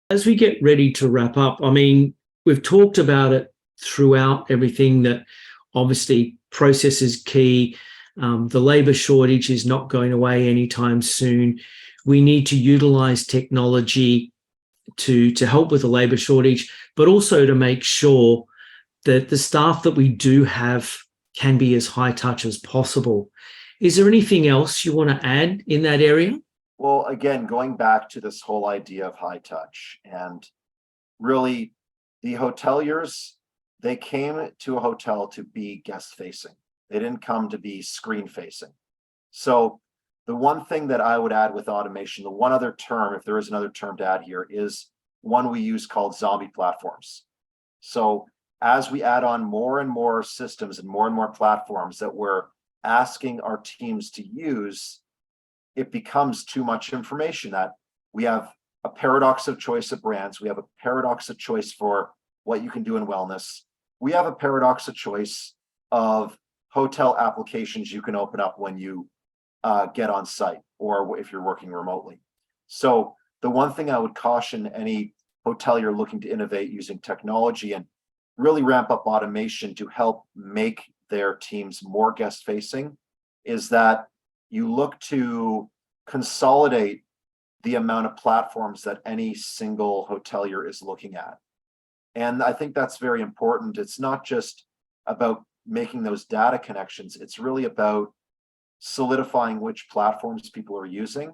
As we get ready to wrap up, I mean, we've talked about it throughout everything that obviously process is key. The labor shortage is not going away anytime soon. We need to utilize technology to help with the labor shortage, but also to make sure that the staff that we do have can be as high touch as possible. Is there anything else you want to add in that area? Well, again, going back to this whole idea of high touch, and really the hoteliers, they came to a hotel to be guest facing. They didn't come to be screen facing. So the one thing that I would add with automation, the one other term, if there is another term to add here, is one we use called zombie platforms. So as we add on more and more systems and more platforms that we're asking our teams to use, it becomes too much information. That we have a paradox of choice of brands. We have a paradox of choice for what you can do in wellness. We have a paradox of choice of hotel applications you can open up when you get on site or if you're working remotely. So the one thing I would caution any hotelier looking to innovate using technology and really ramp up automation to help make their teams more guest facing is that you look to consolidate the amount of platforms that any single hotelier is looking at. And I think that's very important. It's not just about making those data connections. It's really about solidifying which platforms people are using.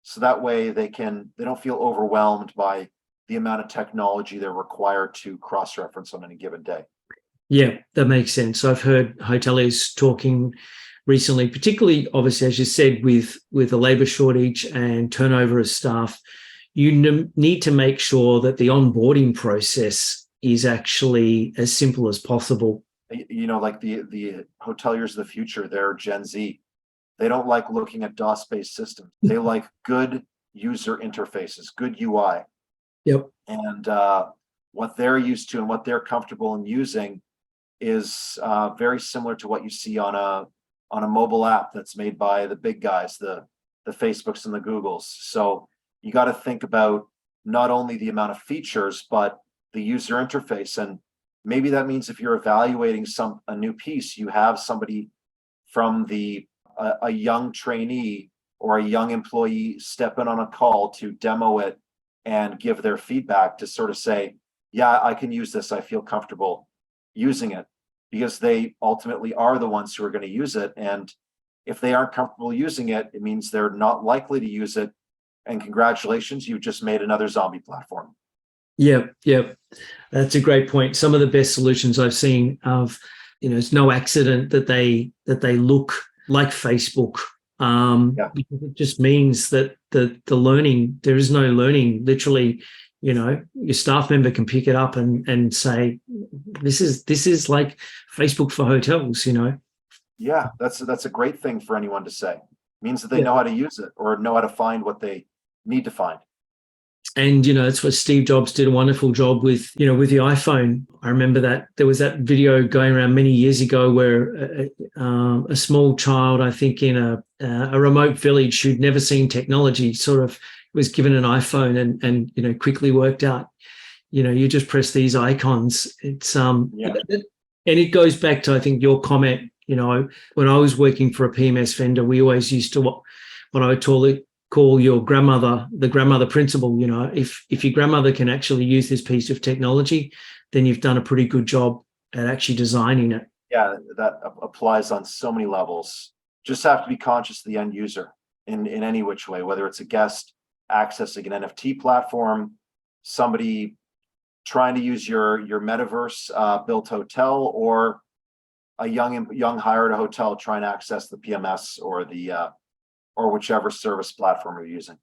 So that way they don't feel overwhelmed by the amount of technology they're required to cross-reference on any given day. Yeah, that makes sense. I've heard hoteliers talking recently, particularly obviously, as you said, with the labor shortage and turnover of staff, you need to make sure that the onboarding process is actually as simple as possible. You know, like the hoteliers of the future, they're Gen Z. They don't like looking at DOS-based systems. They like good user interfaces, good UI. Yep. And what they're used to and what they're comfortable in using is very similar to what you see on a mobile app that's made by the big guys, the Facebooks and the Googles. So you got to think about not only the amount of features, but the user interface. And maybe that means if you're evaluating a new piece, you have somebody from a young trainee or a young employee step in on a call to demo it and give their feedback to sort of say, yeah, I can use this. I feel comfortable using it, because they ultimately are the ones who are going to use it. And if they aren't comfortable using it, it means they're not likely to use it. And congratulations, you just made another zombie platform. Yep. That's a great point. Some of the best solutions I've seen it's no accident that they look like Facebook. Because it just means that the learning, there is no learning. Literally, your staff member can pick it up and say, this is like Facebook for hotels. Yeah, that's a great thing for anyone to say. It means that they know how to use it or know how to find what they need to find. And that's what Steve Jobs did a wonderful job with the iPhone. I remember that there was that video going around many years ago where a small child, I think in a remote village who'd never seen technology, sort of was given an iPhone and quickly worked out, you just press these icons. It's and it goes back to, I think, your comment. When I was working for a PMS vendor, we always used to what I would call your grandmother, the grandmother principle. If your grandmother can actually use this piece of technology, then you've done a pretty good job at actually designing it. Yeah, that applies on so many levels. Just have to be conscious of the end user in any which way, whether it's a guest accessing an NFT platform, somebody trying to use your metaverse built hotel, or a young hire at a hotel trying to access the PMS or whichever service platform you're using.